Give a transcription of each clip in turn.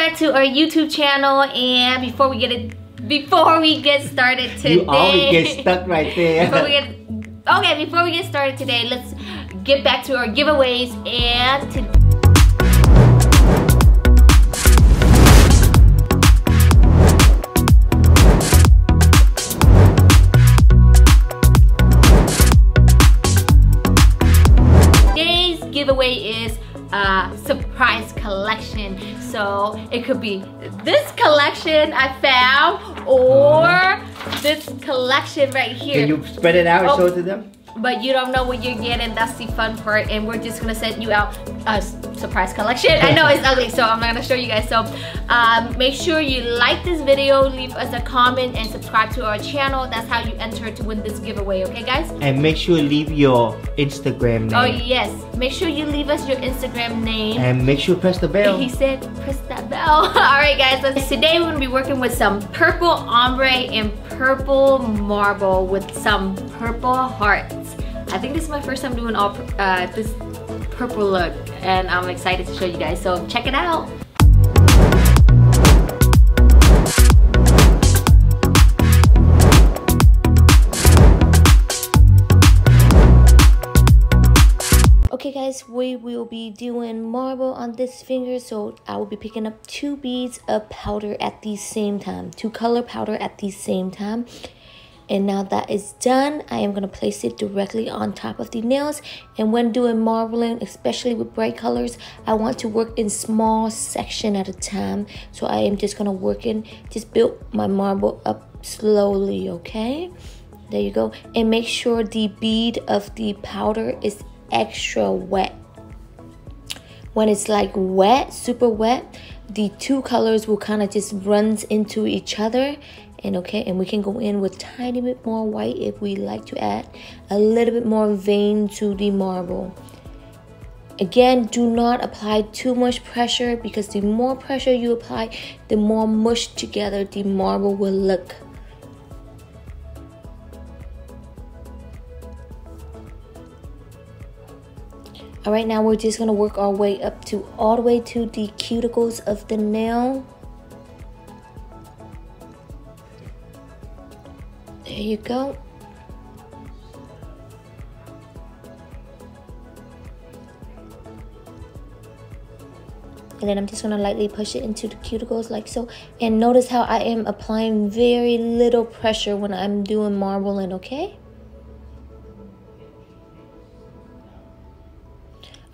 back to our YouTube channel. And before we get started today, you always get stuck right there. Before we get started today, let's get back to our giveaways. And today's giveaway is surprise collection. So it could be this collection I found, or this collection right here. Can you spread it out and show it to them? But you don't know what you're getting. That's the fun part, and we're just gonna send you out a surprise collection. I know it's ugly, so I'm not gonna show you guys. So make sure you like this video, leave us a comment, and subscribe to our channel. That's how you enter to win this giveaway, okay guys? And make sure you leave your Instagram name. Oh yes, make sure you leave us your Instagram name. And make sure you press the bell. He said press that bell. Alright guys, so today we're gonna be working with some purple ombre and purple marble with some purple hearts. I think this is my first time doing all this purple look, and I'm excited to show you guys, so check it out. Okay guys, we will be doing marble on this finger, so I will be picking up 2 beads of powder at the same time, 2 color powder at the same time. And now that is done, I am going to place it directly on top of the nails. And when doing marbling, especially with bright colors, I want to work in small section at a time. So I am just going to just build my marble up slowly, okay? There you go. And make sure the bead of the powder is extra wet. When it's like wet, super wet, the 2 colors will kind of just runs into each other. And we can go in with a tiny bit more white if we like to add a little bit more vein to the marble. Again, do not apply too much pressure, because the more pressure you apply, the more mushed together the marble will look. Alright, now we're just going to work our way up to all the way to the cuticles of the nail. There you go. And then I'm just going to lightly push it into the cuticles like so. And notice how I am applying very little pressure when I'm doing marbling, okay?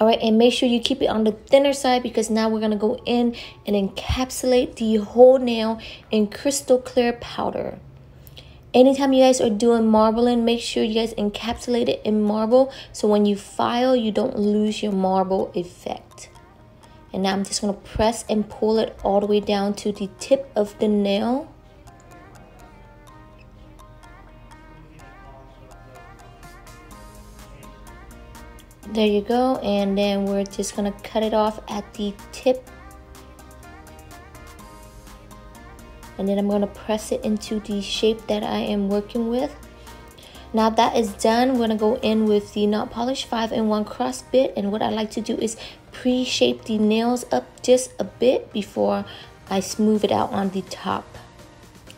Alright, and make sure you keep it on the thinner side, because now we're going to go in and encapsulate the whole nail in crystal clear powder. Anytime you guys are doing marbling, make sure you guys encapsulate it in marble, so when you file, you don't lose your marble effect. And now I'm just going to press and pull it all the way down to the tip of the nail. There you go. And then we're just going to cut it off at the tip. And then I'm going to press it into the shape that I am working with. Now that is done, we're going to go in with the Not Polished 5-in-1 cross bit. And what I like to do is pre-shape the nails up just a bit before I smooth it out on the top.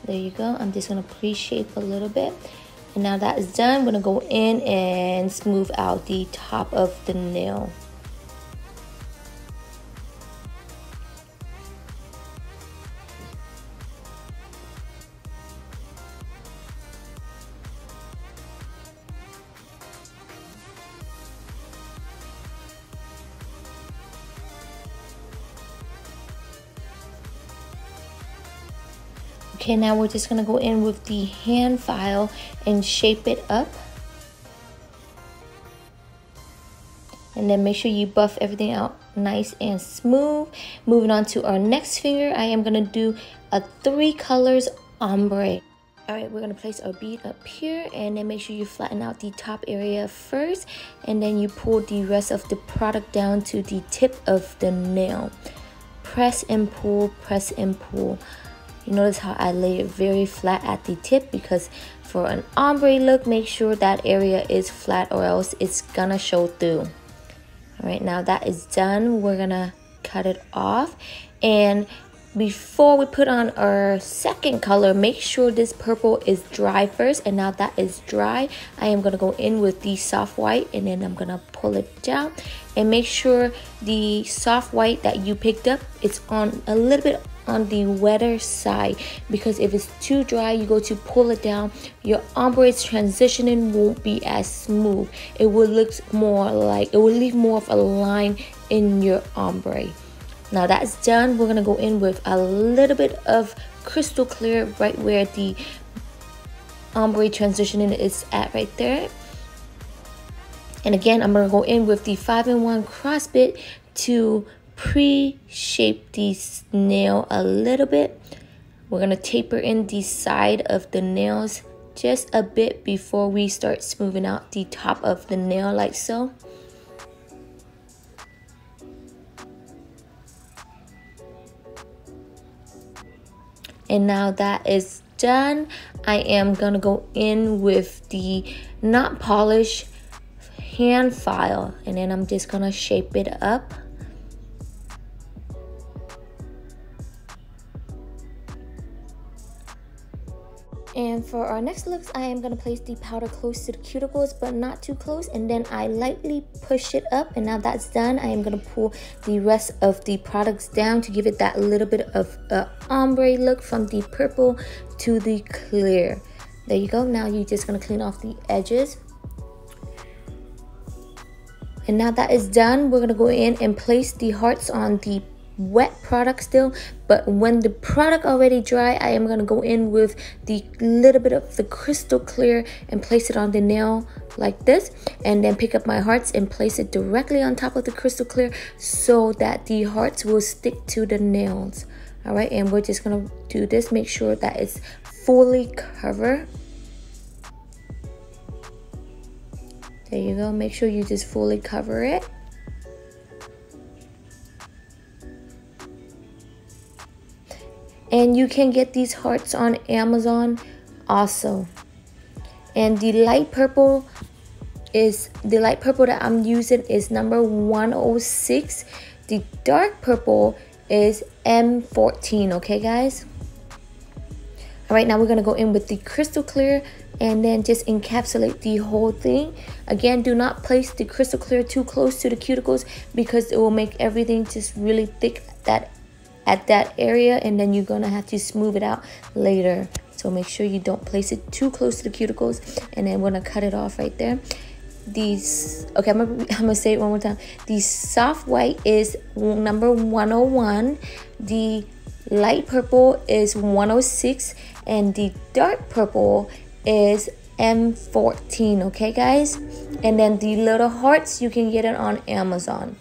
There you go. I'm just going to pre-shape a little bit. And now that is done, we're going to go in and smooth out the top of the nail. Okay, now we're just gonna go in with the hand file and shape it up. And then make sure you buff everything out nice and smooth. Moving on to our next finger, I am gonna do a 3 colors ombre. Alright, we're gonna place our bead up here, and then make sure you flatten out the top area first, and then you pull the rest of the product down to the tip of the nail. Press and pull, press and pull. You notice how I lay it very flat at the tip, because for an ombre look, make sure that area is flat or else it's gonna show through. All right, now that is done, we're gonna cut it off. And before we put on our second color, make sure this purple is dry first. And now that is dry, I am going to go in with the soft white, and then I'm going to pull it down. And make sure the soft white that you picked up is on a little bit on the wetter side, because if it's too dry, you go to pull it down, your ombre's transitioning won't be as smooth. It will look more like, it will leave more of a line in your ombre. Now that's done, we're gonna go in with a little bit of crystal clear right where the ombre transitioning is at right there. And again, I'm gonna go in with the 5-in-1 cross bit to pre-shape the nail a little bit. We're gonna taper in the side of the nails just a bit before we start smoothing out the top of the nail like so. And now that is done, I am gonna go in with the not polish hand file, and then I'm just gonna shape it up. And for our next looks, I am going to place the powder close to the cuticles, but not too close. And then I lightly push it up. And now that's done, I am going to pull the rest of the products down to give it that little bit of ombre look from the purple to the clear. There you go. Now you're just going to clean off the edges. And now that is done, we're going to go in and place the hearts on the wet product still, but when the product already dry, I am going to go in with the little bit of the crystal clear and place it on the nail like this, and then pick up my hearts and place it directly on top of the crystal clear so that the hearts will stick to the nails. All right, and we're just going to do this, make sure that it's fully covered. There you go, make sure you just fully cover it. And you can get these hearts on Amazon also. And the light purple that I'm using is number 106. The dark purple is M14, okay guys? All right, now we're gonna go in with the crystal clear and then just encapsulate the whole thing. Again, do not place the crystal clear too close to the cuticles because it will make everything just really thick at that area, and then you're gonna have to smooth it out later. So make sure you don't place it too close to the cuticles, and then we're gonna cut it off right there. Okay, I'm gonna say it one more time. The soft white is number 101, the light purple is 106, and the dark purple is M14, okay guys? And then the little hearts, you can get it on Amazon.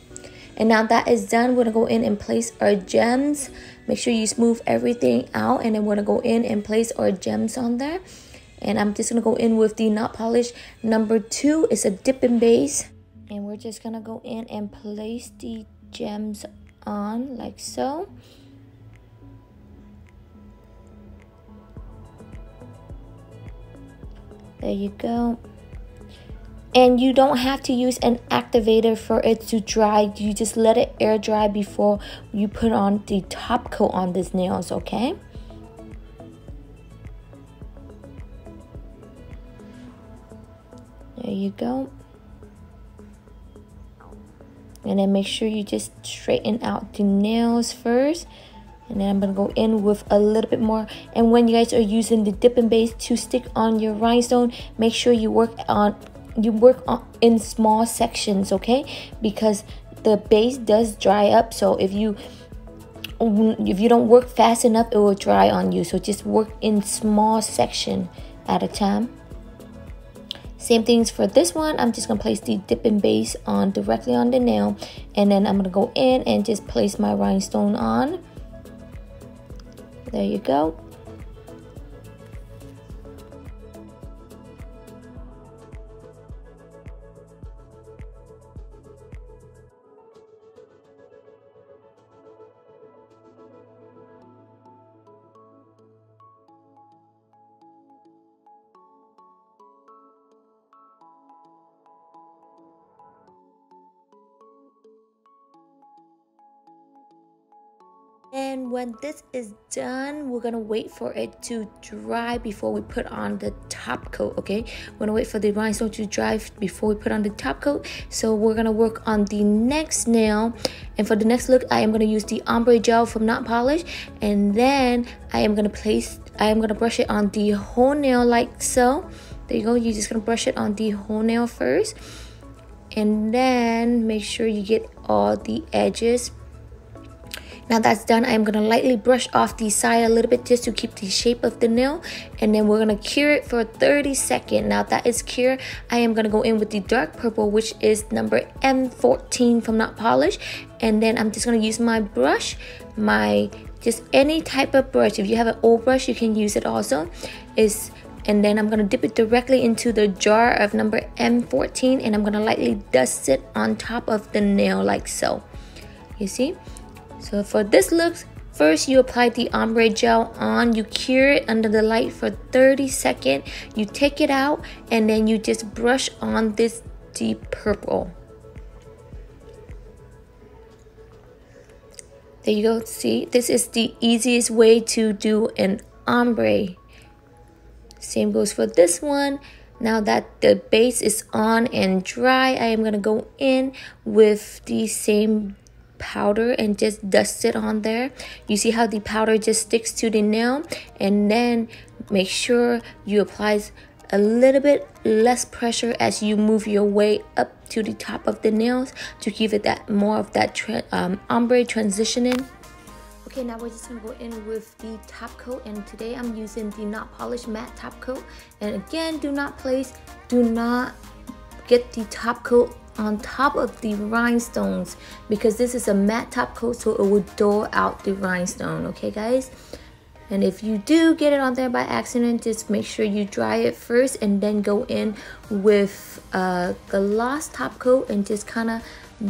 And now that is done, we're gonna go in and place our gems. Make sure you smooth everything out, and then we're gonna go in and place our gems on there. And I'm just gonna go in with the not polished number 2. It's a dipping base, and we're just gonna go in and place the gems on like so. There you go. And you don't have to use an activator for it to dry. You just let it air dry before you put on the top coat on these nails, okay? There you go. And then make sure you just straighten out the nails first. And then I'm going to go in with a little bit more. And when you guys are using the dipping base to stick on your rhinestone, make sure you work in small sections, okay? Because the base does dry up, so if you don't work fast enough, it will dry on you. So just work in small section at a time. Same things for this one. I'm just gonna place the dipping base on directly on the nail, and then I'm gonna go in and just place my rhinestone on. There you go. And when this is done, we're gonna wait for it to dry before we put on the top coat, okay? We're gonna wait for the rhinestone to dry before we put on the top coat. So we're gonna work on the next nail. And for the next look, I am gonna use the ombre gel from Not Polish. And then I am gonna brush it on the whole nail like so. There you go, you're just gonna brush it on the whole nail first. And then make sure you get all the edges. Now that's done, I'm gonna lightly brush off the side a little bit just to keep the shape of the nail. And then we're gonna cure it for 30 seconds. Now that is cured, I am gonna go in with the dark purple, which is number M14 from Not Polish. And then I'm just gonna use my brush, just any type of brush. If you have an old brush, you can use it also. And then I'm gonna dip it directly into the jar of number M14, and I'm gonna lightly dust it on top of the nail like so. You see? So for this look, first you apply the ombre gel on, you cure it under the light for 30 seconds, you take it out, and then you just brush on this deep purple. There you go, see, this is the easiest way to do an ombre. Same goes for this one. Now that the base is on and dry, I am gonna go in with the same powder and just dust it on there. You see how the powder just sticks to the nail, and then make sure you apply a little bit less pressure as you move your way up to the top of the nails to give it that more of that ombre transitioning. Okay, now we're just gonna go in with the top coat, and today I'm using the Not Polish matte top coat. And again, do not get the top coat on top of the rhinestones, because this is a matte top coat, so it will dull out the rhinestone, okay guys? And if you do get it on there by accident, just make sure you dry it first and then go in with the gloss top coat and just kind of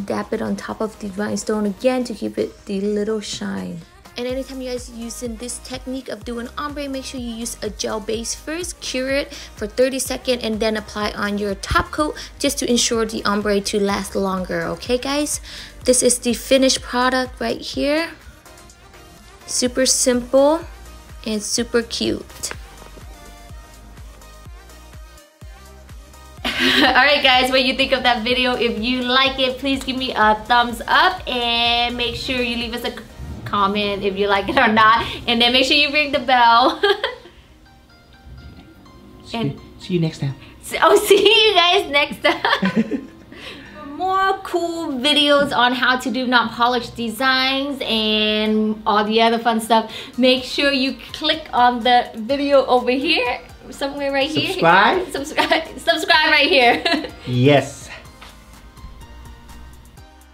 dab it on top of the rhinestone again to give it the little shine. And anytime you guys using this technique of doing ombre, make sure you use a gel base first, cure it for 30 seconds, and then apply on your top coat just to ensure the ombre to last longer, okay guys? This is the finished product right here. Super simple and super cute. Alright guys, what you think of that video? If you like it, please give me a thumbs up, and make sure you leave us a comment if you like it or not, and then make sure you ring the bell. See you next time. See you guys next time. For more cool videos on how to do Not Polish designs and all the other fun stuff, make sure you click on the video over here, somewhere right here. Subscribe Subscribe right here. Yes.